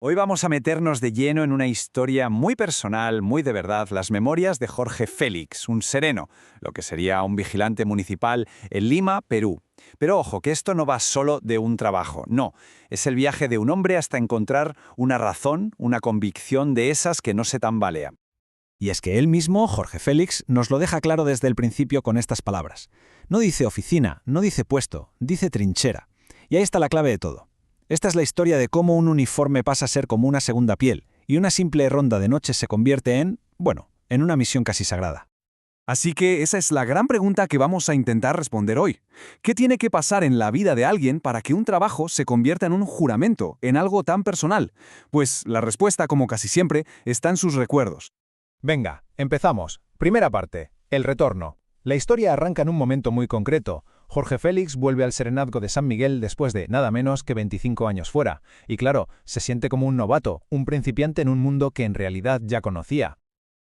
Hoy vamos a meternos de lleno en una historia muy personal, muy de verdad, las memorias de Jorge Félix, un sereno, lo que sería un vigilante municipal en Lima, Perú. Pero ojo, que esto no va solo de un trabajo, no, es el viaje de un hombre hasta encontrar una razón, una convicción de esas que no se tambalean. Y es que él mismo, Jorge Félix, nos lo deja claro desde el principio con estas palabras. No dice oficina, no dice puesto, dice trinchera. Y ahí está la clave de todo. Esta es la historia de cómo un uniforme pasa a ser como una segunda piel, y una simple ronda de noche se convierte en una misión casi sagrada. Así que esa es la gran pregunta que vamos a intentar responder hoy. ¿Qué tiene que pasar en la vida de alguien para que un trabajo se convierta en un juramento, en algo tan personal? Pues la respuesta, como casi siempre, está en sus recuerdos. Venga, empezamos. Primera parte, el retorno. La historia arranca en un momento muy concreto. Jorge Félix vuelve al Serenazgo de San Miguel después de nada menos que 25 años fuera. Y claro, se siente como un novato, un principiante en un mundo que en realidad ya conocía.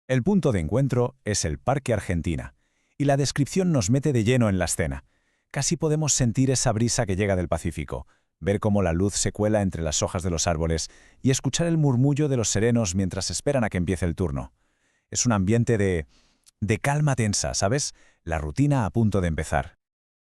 El punto de encuentro es el Parque Argentina, y la descripción nos mete de lleno en la escena. Casi podemos sentir esa brisa que llega del Pacífico, ver cómo la luz se cuela entre las hojas de los árboles y escuchar el murmullo de los serenos mientras esperan a que empiece el turno. Es un ambiente de calma tensa, ¿sabes? La rutina a punto de empezar.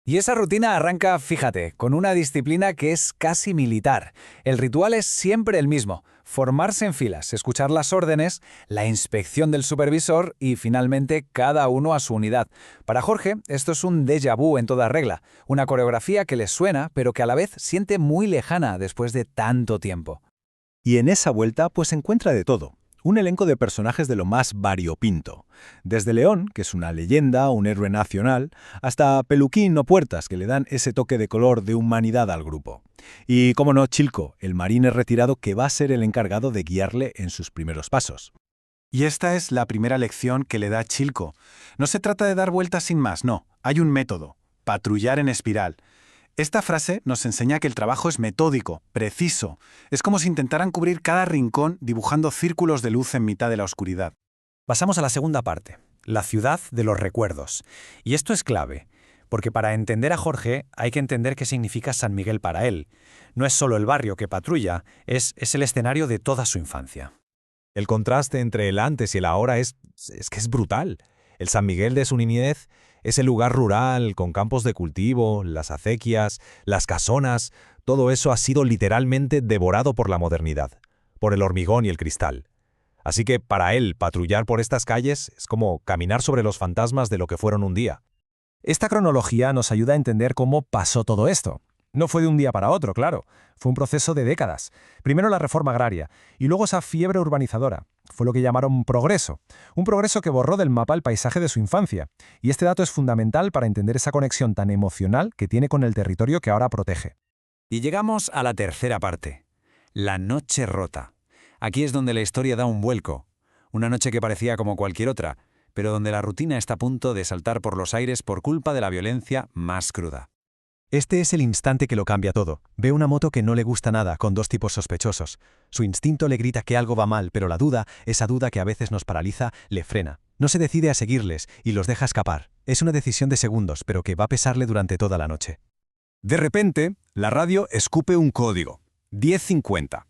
Y esa rutina arranca, fíjate, con una disciplina que es casi militar. El ritual es siempre el mismo: formarse en filas, escuchar las órdenes, la inspección del supervisor y, finalmente, cada uno a su unidad. Para Jorge, esto es un déjà vu en toda regla, una coreografía que le suena, pero que a la vez siente muy lejana después de tanto tiempo. Y en esa vuelta, pues encuentra de todo. Un elenco de personajes de lo más variopinto. Desde León, que es una leyenda, un héroe nacional, hasta Peluquín o Puertas, que le dan ese toque de color de humanidad al grupo. Y, cómo no, Chilco, el marine retirado que va a ser el encargado de guiarle en sus primeros pasos. Y esta es la primera lección que le da Chilco. No se trata de dar vueltas sin más, no. Hay un método: patrullar en espiral. Esta frase nos enseña que el trabajo es metódico, preciso. Es como si intentaran cubrir cada rincón dibujando círculos de luz en mitad de la oscuridad. Pasamos a la segunda parte, la ciudad de los recuerdos. Y esto es clave, porque para entender a Jorge hay que entender qué significa San Miguel para él. No es solo el barrio que patrulla, es el escenario de toda su infancia. El contraste entre el antes y el ahora es que es brutal. El San Miguel de su niñez es el lugar rural, con campos de cultivo, las acequias, las casonas. Todo eso ha sido literalmente devorado por la modernidad, por el hormigón y el cristal. Así que para él, patrullar por estas calles es como caminar sobre los fantasmas de lo que fueron un día. Esta cronología nos ayuda a entender cómo pasó todo esto. No fue de un día para otro, claro. Fue un proceso de décadas. Primero la reforma agraria, y luego esa fiebre urbanizadora. Fue lo que llamaron progreso. Un progreso que borró del mapa el paisaje de su infancia. Y este dato es fundamental para entender esa conexión tan emocional que tiene con el territorio que ahora protege. Y llegamos a la tercera parte, la noche rota. Aquí es donde la historia da un vuelco. Una noche que parecía como cualquier otra, pero donde la rutina está a punto de saltar por los aires por culpa de la violencia más cruda. Este es el instante que lo cambia todo. Ve una moto que no le gusta nada, con dos tipos sospechosos. Su instinto le grita que algo va mal, pero la duda, esa duda que a veces nos paraliza, le frena. No se decide a seguirles y los deja escapar. Es una decisión de segundos, pero que va a pesarle durante toda la noche. De repente, la radio escupe un código: 1050.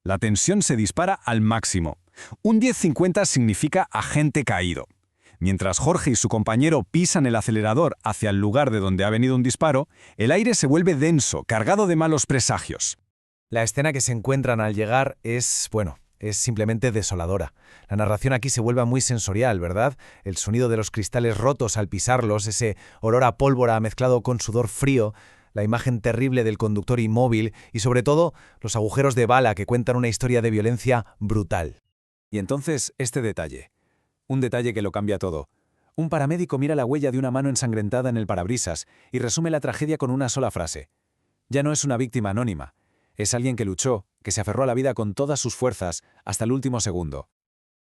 La tensión se dispara al máximo. Un 1050 significa agente caído. Mientras Jorge y su compañero pisan el acelerador hacia el lugar de donde ha venido un disparo, el aire se vuelve denso, cargado de malos presagios. La escena que se encuentran al llegar es simplemente desoladora. La narración aquí se vuelve muy sensorial, ¿verdad? El sonido de los cristales rotos al pisarlos, ese olor a pólvora mezclado con sudor frío, la imagen terrible del conductor inmóvil y, sobre todo, los agujeros de bala que cuentan una historia de violencia brutal. Y entonces, este detalle. Un detalle que lo cambia todo. Un paramédico mira la huella de una mano ensangrentada en el parabrisas y resume la tragedia con una sola frase. Ya no es una víctima anónima. Es alguien que luchó, que se aferró a la vida con todas sus fuerzas hasta el último segundo.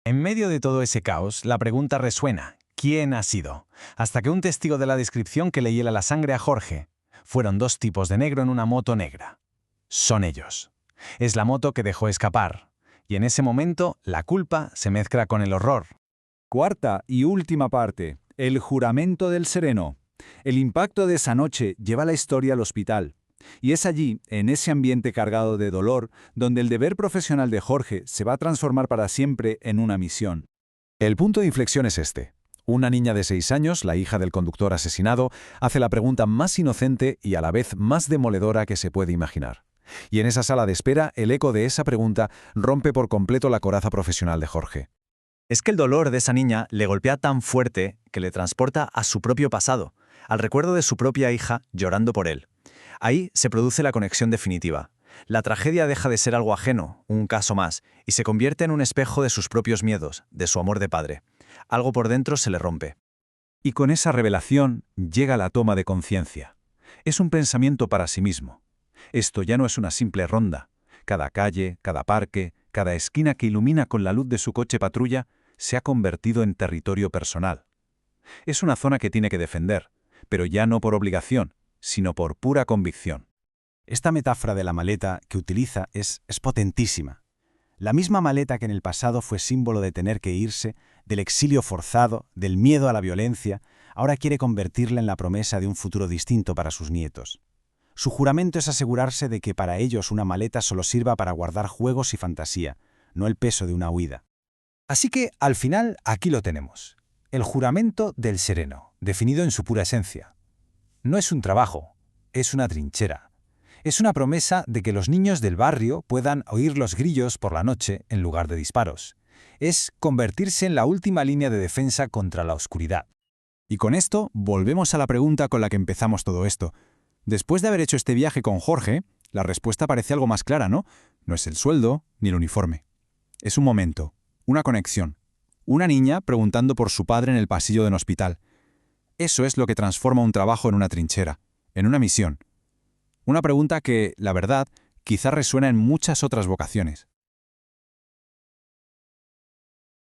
En medio de todo ese caos, la pregunta resuena: ¿quién ha sido? Hasta que un testigo de la descripción que le hiela la sangre a Jorge. Fueron dos tipos de negro en una moto negra. Son ellos. Es la moto que dejó escapar. Y en ese momento, la culpa se mezcla con el horror. Cuarta y última parte, el juramento del sereno. El impacto de esa noche lleva la historia al hospital. Y es allí, en ese ambiente cargado de dolor, donde el deber profesional de Jorge se va a transformar para siempre en una misión. El punto de inflexión es este. Una niña de 6 años, la hija del conductor asesinado, hace la pregunta más inocente y a la vez más demoledora que se puede imaginar. Y en esa sala de espera, el eco de esa pregunta rompe por completo la coraza profesional de Jorge. Es que el dolor de esa niña le golpea tan fuerte que le transporta a su propio pasado, al recuerdo de su propia hija llorando por él. Ahí se produce la conexión definitiva. La tragedia deja de ser algo ajeno, un caso más, y se convierte en un espejo de sus propios miedos, de su amor de padre. Algo por dentro se le rompe. Y con esa revelación llega la toma de conciencia. Es un pensamiento para sí mismo. Esto ya no es una simple ronda. Cada calle, cada parque, cada esquina que ilumina con la luz de su coche patrulla se ha convertido en territorio personal. Es una zona que tiene que defender, pero ya no por obligación, sino por pura convicción. Esta metáfora de la maleta que utiliza es potentísima. La misma maleta que en el pasado fue símbolo de tener que irse, del exilio forzado, del miedo a la violencia, ahora quiere convertirla en la promesa de un futuro distinto para sus nietos. Su juramento es asegurarse de que para ellos una maleta solo sirva para guardar juegos y fantasía, no el peso de una huida. Así que, al final, aquí lo tenemos. El juramento del sereno, definido en su pura esencia. No es un trabajo, es una trinchera. Es una promesa de que los niños del barrio puedan oír los grillos por la noche en lugar de disparos. Es convertirse en la última línea de defensa contra la oscuridad. Y con esto volvemos a la pregunta con la que empezamos todo esto. Después de haber hecho este viaje con Jorge, la respuesta parece algo más clara, ¿no? No es el sueldo ni el uniforme. Es un momento, una conexión. Una niña preguntando por su padre en el pasillo de un hospital. Eso es lo que transforma un trabajo en una trinchera, en una misión. Una pregunta que, la verdad, quizá resuena en muchas otras vocaciones.